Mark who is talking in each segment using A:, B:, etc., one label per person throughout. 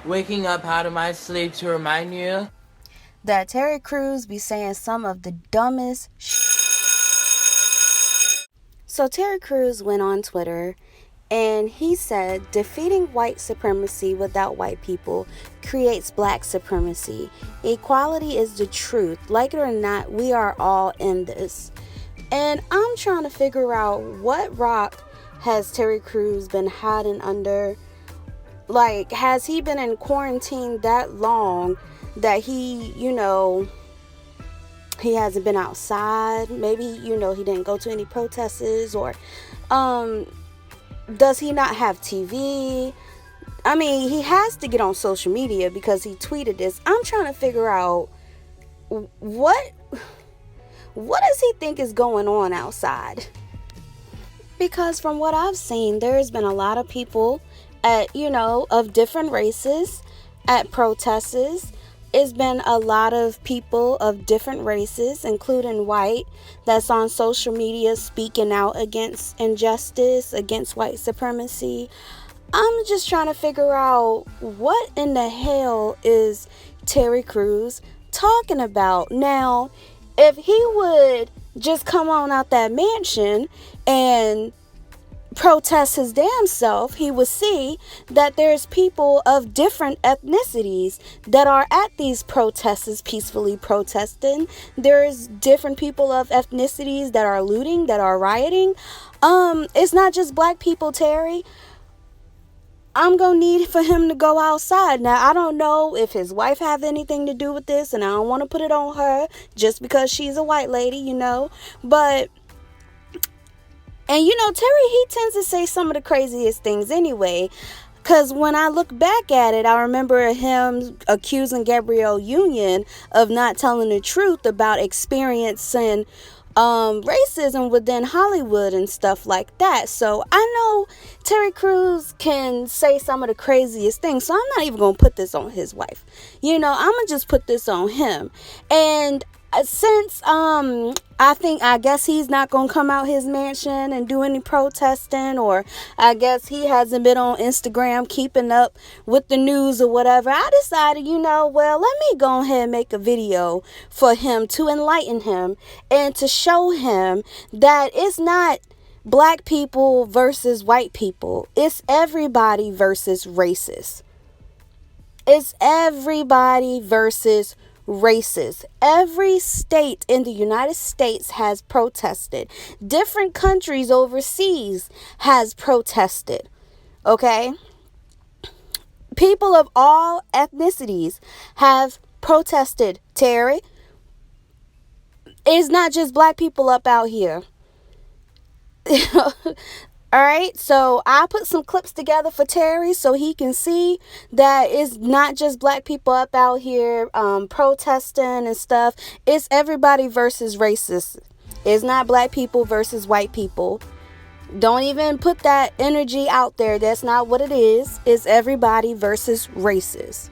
A: waking up out of my sleep to remind you
B: that Terry Crews be saying some of the dumbest So Terry Crews went on Twitter and he said, defeating white supremacy without white people creates black supremacy. Equality is the truth. Like it or not, we are all in this. And I'm trying to figure out what rock has Terry Crews been hiding under. Like, has he been in quarantine that long that he hasn't been outside? Maybe, he didn't go to any protests, or does he not have TV? I mean, he has to get on social media because he tweeted this. I'm trying to figure out what does he think is going on outside? Because from what I've seen, there's been a lot of people of different races at protests. It's been a lot of people of different races, including white, that's on social media speaking out against injustice, against white supremacy. I'm just trying to figure out what in the hell is Terry Crews talking about. Now, if he would just come on out that mansion and protest his damn self, he would see that there's people of different ethnicities that are at these protests peacefully protesting. There's different people of ethnicities that are looting, that are rioting. It's not just black people, Terry. I'm gonna need for him to go outside. Now, I don't know if his wife have anything to do with this, and I don't want to put it on her just because she's a white lady, but Terry, he tends to say some of the craziest things anyway. Because when I look back at it, I remember him accusing Gabrielle Union of not telling the truth about experiencing racism within Hollywood and stuff like that. So I know Terry Crews can say some of the craziest things. So I'm not even going to put this on his wife. I'm going to just put this on him. And since I guess he's not gonna come out his mansion and do any protesting, or I guess he hasn't been on Instagram keeping up with the news or whatever, I decided, well, let me go ahead and make a video for him to enlighten him and to show him that it's not black people versus white people. It's everybody versus racist. It's everybody versus racist. Every state in the United States has protested. Different countries overseas has protested. Okay? People of all ethnicities have protested, Terry. It's not just black people up out here. All right, so I put some clips together for Terry so he can see that it's not just black people up out here protesting and stuff. It's everybody versus racist. It's not black people versus white people. Don't even put that energy out there. That's not what it is. It's everybody versus racist.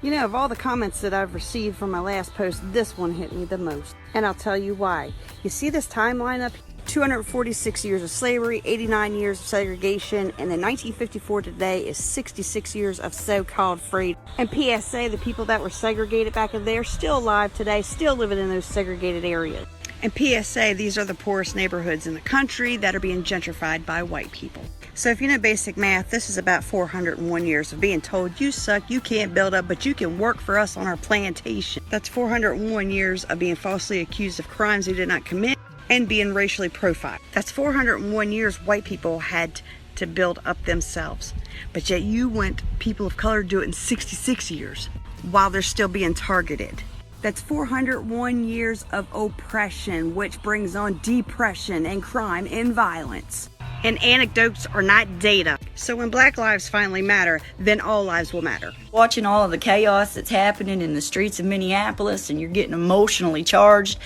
C: Of all the comments that I've received from my last post, this one hit me the most. And I'll tell you why. You see this timeline up here? 246 years of slavery, 89 years of segregation, and then 1954 today is 66 years of so-called freedom. And PSA, the people that were segregated back in there, still alive today, still living in those segregated areas. And PSA, these are the poorest neighborhoods in the country that are being gentrified by white people. So if you know basic math, this is about 401 years of being told you suck, you can't build up, but you can work for us on our plantation. That's 401 years of being falsely accused of crimes they did not commit and being racially profiled. That's 401 years white people had to build up themselves. But yet you want people of color to do it in 66 years while they're still being targeted. That's 401 years of oppression, which brings on depression and crime and violence. And anecdotes are not data. So when Black lives finally matter, then all lives will matter.
D: Watching all of the chaos that's happening in the streets of Minneapolis and you're getting emotionally charged.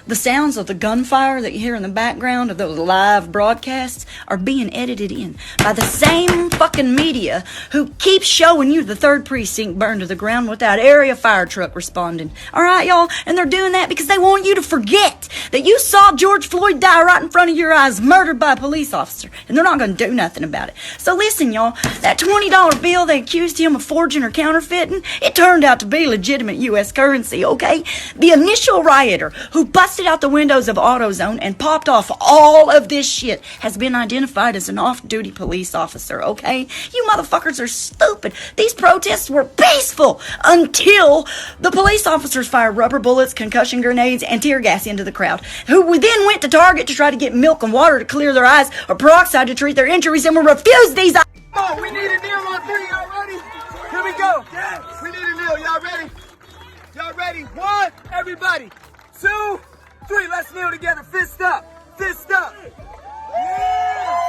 D: The sounds of the gunfire that you hear in the background of those live broadcasts are being edited in by the same fucking media who keeps showing you the 3rd precinct burned to the ground without area fire truck responding. Alright, y'all? And they're doing that because they want you to forget that you saw George Floyd die right in front of your eyes, murdered by police police officer, and they're not going to do nothing about it. So listen, y'all, that $20 bill they accused him of forging or counterfeiting, it turned out to be legitimate U.S. currency, okay? The initial rioter who busted out the windows of AutoZone and popped off all of this shit has been identified as an off-duty police officer, okay? You motherfuckers are stupid. These protests were peaceful until the police officers fired rubber bullets, concussion grenades, and tear gas into the crowd, who then went to Target to try to get milk and water to clear their eyes or peroxide to treat their injuries and will refuse these.
E: Oh, we need a kneel on 3. Y'all ready? Here we go. Yes. We need a kneel. Y'all ready? Y'all ready? 1, everybody. 2, 3. Let's kneel together. Fist up. Fist up. Yeah.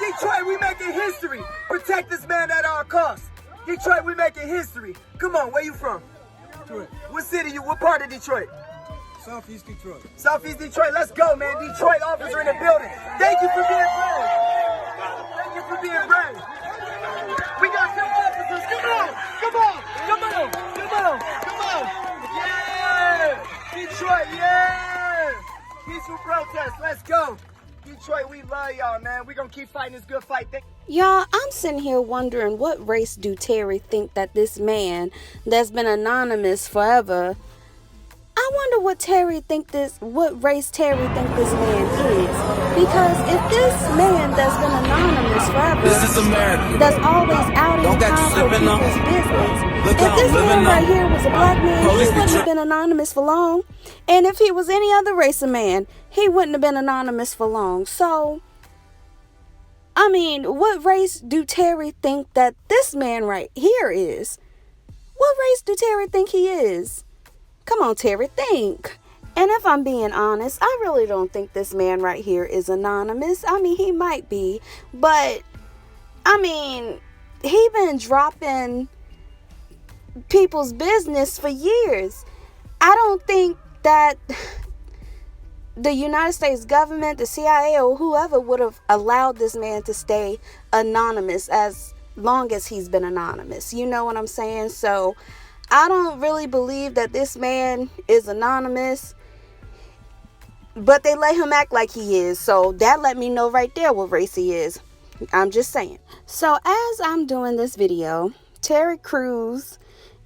E: Detroit, we making history. Protect this man at all costs. Detroit, we making history. Come on, where you from? Detroit. What city you? What part of Detroit?
F: Southeast Detroit.
E: Southeast Detroit. Let's go, man. Detroit officer in the building. Thank you for being brave. Thank you for being brave. We got some officers. Come on. Come on. Come on. Come on. Come on. Yeah. Detroit, yeah. Peaceful protest. Let's go. Detroit, we love y'all, man. We're going to keep fighting this good fight.
B: Y'all, I'm sitting here wondering what race do Terry think that this man that's been anonymous forever, I wonder what race Terry think this man is. Because if this man that's been anonymous forever,
A: This is America.
B: that's always out in
A: Don't got you
B: for
A: slipping up.
B: people's business,
A: Look
B: if
A: out,
B: this man
A: living
B: right
A: up.
B: here was a black man,
A: Police
B: he
A: be
B: wouldn't have
A: tri-
B: been anonymous for long. And if he was any other race of man, he wouldn't have been anonymous for long. So, I mean, what race do Terry think that this man right here is? What race do Terry think he is? Come on, Terry, think. And if I'm being honest, I really don't think this man right here is anonymous. I mean, he might be, but I mean, he been dropping people's business for years. I don't think that the United States government, the CIA, or whoever would have allowed this man to stay anonymous as long as he's been anonymous. You know what I'm saying? So I don't really believe that this man is anonymous, but they let him act like he is. So that let me know right there what race he is. I'm just saying. So as I'm doing this video, Terry Crews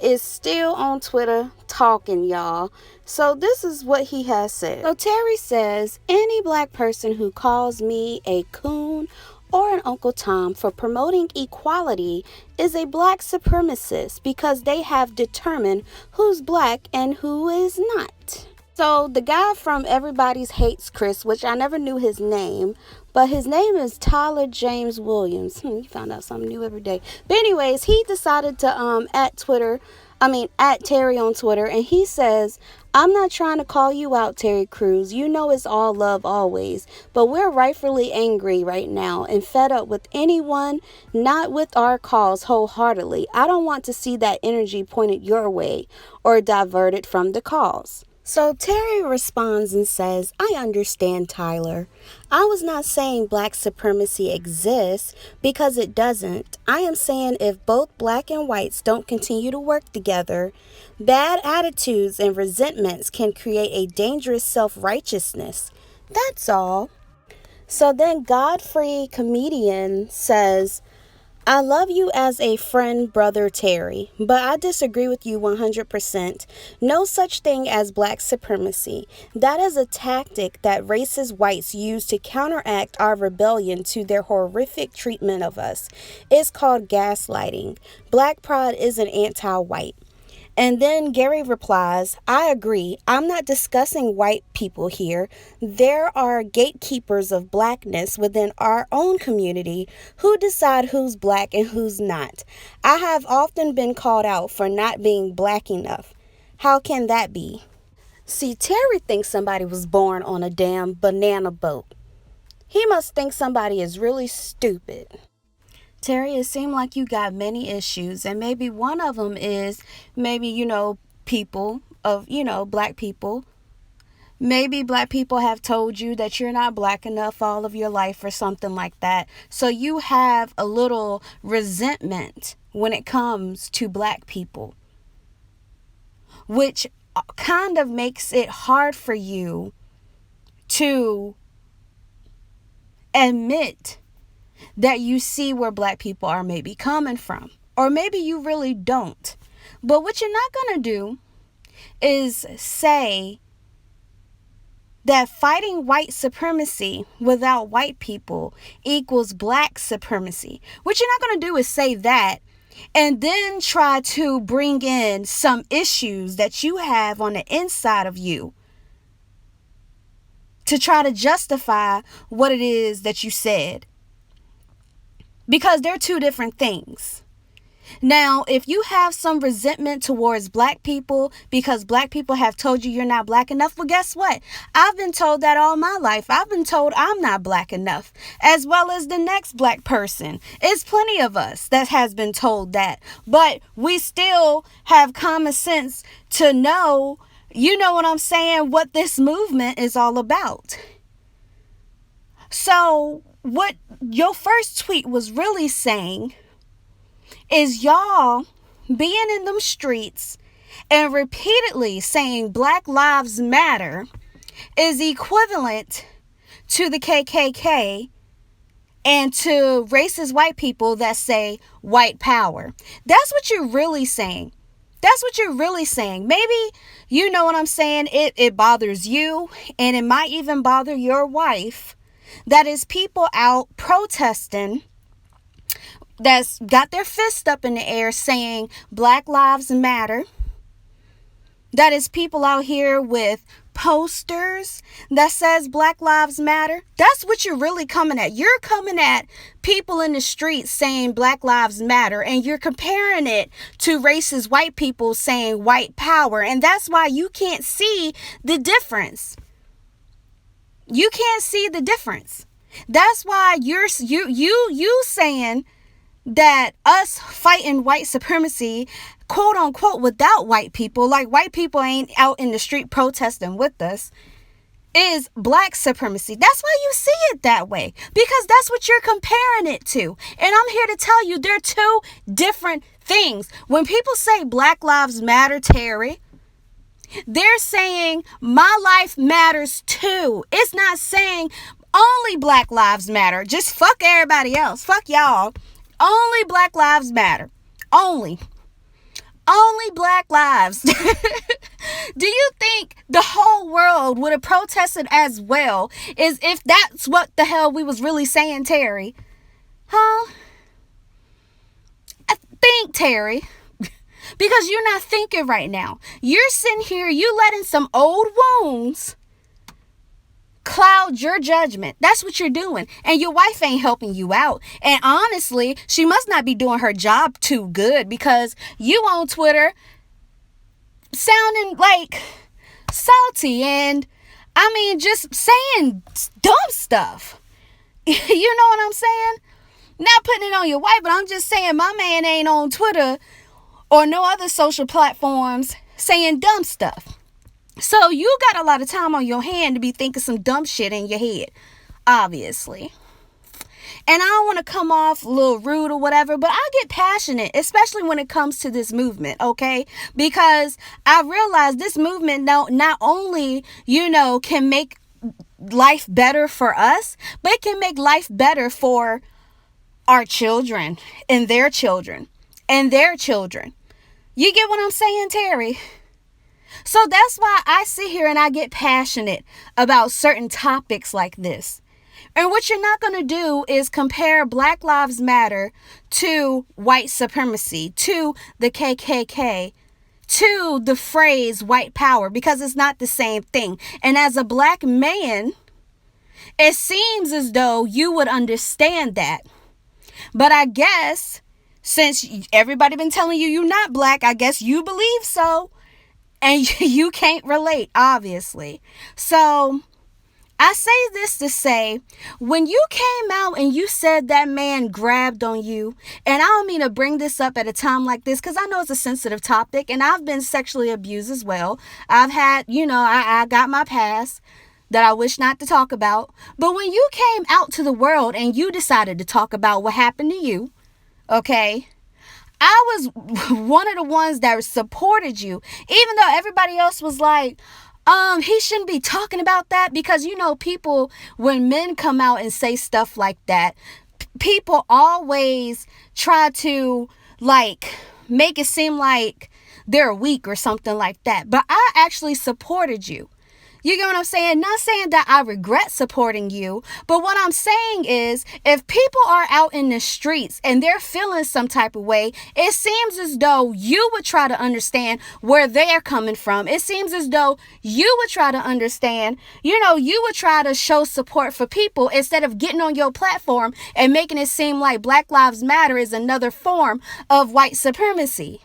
B: is still on Twitter talking, y'all. So this is what he has said. So Terry says, any black person who calls me a coon or an Uncle Tom for promoting equality is a black supremacist because they have determined who's black and who is not. So the guy from Everybody's Hates Chris, which I never knew his name, but his name is Tyler James Williams. You found out something new every day. But anyways, he decided to at Terry on Twitter, and he says, I'm not trying to call you out, Terry Crews. You know it's all love always. But we're rightfully angry right now and fed up with anyone not with our cause wholeheartedly. I don't want to see that energy pointed your way or diverted from the cause. So Terry responds and says, I understand, Tyler. I was not saying black supremacy exists because it doesn't. I am saying if both black and whites don't continue to work together, bad attitudes and resentments can create a dangerous self-righteousness. That's all. So then Godfrey Comedian says, I love you as a friend, brother Terry, but I disagree with you 100%. No such thing as black supremacy. That is a tactic that racist whites use to counteract our rebellion to their horrific treatment of us. It's called gaslighting. Black pride isn't anti-white. And then Gary replies, I agree. I'm not discussing white people here. There are gatekeepers of blackness within our own community who decide who's black and who's not. I have often been called out for not being black enough. How can that be? See, Terry thinks somebody was born on a damn banana boat. He must think somebody is really stupid. Terry, it seemed like you got many issues, and maybe one of them is people of, black people. Maybe black people have told you that you're not black enough all of your life or something like that. So you have a little resentment when it comes to black people, which kind of makes it hard for you to admit that you see where black people are maybe coming from. Or maybe you really don't. But what you're not going to do is say that fighting white supremacy without white people equals black supremacy. What you're not going to do is say that and then try to bring in some issues that you have on the inside of you to try to justify what it is that you said. Because they're two different things. Now, if you have some resentment towards black people because black people have told you you're not black enough, well, guess what? I've been told that all my life. I've been told I'm not black enough, as well as the next black person. It's plenty of us that has been told that, but we still have common sense to know, you know what I'm saying, what this movement is all about. So what your first tweet was really saying is y'all being in them streets and repeatedly saying Black Lives Matter is equivalent to the KKK and to racist white people that say white power. That's what you're really saying. That's what you're really saying. Maybe, you know what I'm saying, it bothers you, and it might even bother your wife. That is people out protesting that's got their fist up in the air saying Black Lives Matter. That is people out here with posters that says Black Lives Matter. That's what you're really coming at. You're coming at people in the streets saying Black Lives Matter, and you're comparing it to racist white people saying white power. And that's why you can't see the difference. You can't see the difference. That's why you saying that us fighting white supremacy, quote unquote, without white people, like white people ain't out in the street protesting with us, is black supremacy. That's why you see it that way, because that's what you're comparing it to. And I'm here to tell you they're two different things. When people say Black Lives Matter, Terry, they're saying my life matters too. It's not saying only Black Lives Matter. Just fuck everybody else. Fuck y'all. Only Black Lives Matter. Only Black lives. Do you think the whole world would have protested as well as if that's what the hell we was really saying, Terry? Huh? I think, Terry, because you're not thinking right now. You're sitting here, you letting some old wounds cloud your judgment. That's what you're doing. And your wife ain't helping you out. And honestly, she must not be doing her job too good, because you on Twitter sounding like salty and I mean just saying dumb stuff. You know what I'm saying? Not putting it on your wife, but I'm just saying my man ain't on Twitter or no other social platforms saying dumb stuff. So you got a lot of time on your hand to be thinking some dumb shit in your head, obviously. And I don't want to come off a little rude or whatever, but I get passionate, especially when it comes to this movement, okay? Because I realize this movement not only, can make life better for us, but it can make life better for our children and their children and their children. You get what I'm saying, Terry? So that's why I sit here and I get passionate about certain topics like this. And what you're not going to do is compare Black Lives Matter to white supremacy, to the KKK, to the phrase white power, because it's not the same thing. And as a black man, it seems as though you would understand that. But I guess since everybody been telling you you're not black, I guess you believe so. And you can't relate, obviously. So I say this to say, when you came out and you said that man grabbed on you, and I don't mean to bring this up at a time like this, because I know it's a sensitive topic, and I've been sexually abused as well. I've had, I got my past that I wish not to talk about. But when you came out to the world and you decided to talk about what happened to you, okay, I was one of the ones that supported you, even though everybody else was like, He shouldn't be talking about that, because you know, people, when men come out and say stuff like that, people always try to like make it seem like they're weak or something like that. But I actually supported you. You get what I'm saying? Not saying that I regret supporting you, but what I'm saying is, if people are out in the streets and they're feeling some type of way, it seems as though you would try to understand where they're coming from. It seems as though you would try to understand, you know, you would try to show support for people instead of getting on your platform and making it seem like Black Lives Matter is another form of white supremacy.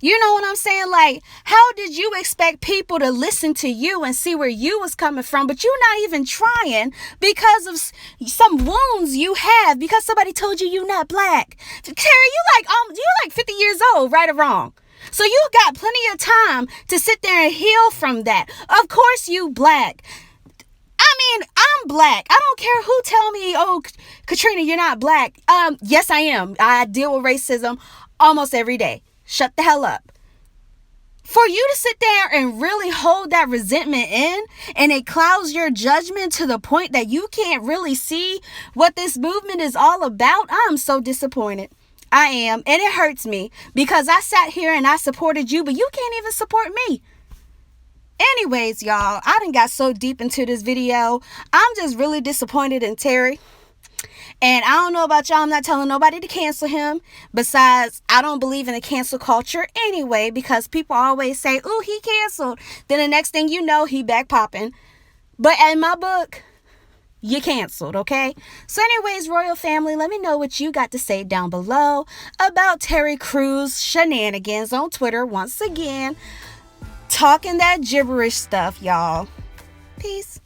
B: You know what I'm saying? Like, how did you expect people to listen to you and see where you was coming from, but you're not even trying because of some wounds you have because somebody told you you're not black? Terry, you're like 50 years old, right or wrong? So you got plenty of time to sit there and heal from that. Of course you black. I mean, I'm black. I don't care who tell me, oh, Katrina, you're not black. Yes, I am. I deal with racism almost every day. Shut the hell up. For you to sit there and really hold that resentment in, and it clouds your judgment to the point that you can't really see what this movement is all about, I'm so disappointed. I am. And it hurts me because I sat here and I supported you, but you can't even support me. Anyways, y'all, I done got so deep into this video. I'm just really disappointed in Terry. And I don't know about y'all, I'm not telling nobody to cancel him. Besides, I don't believe in the cancel culture anyway, because people always say, ooh, he canceled. Then the next thing you know, he back popping. But in my book, you canceled, okay? So anyways, Royal Family, let me know what you got to say down below about Terry Crews shenanigans on Twitter once again. Talking that gibberish stuff, y'all. Peace.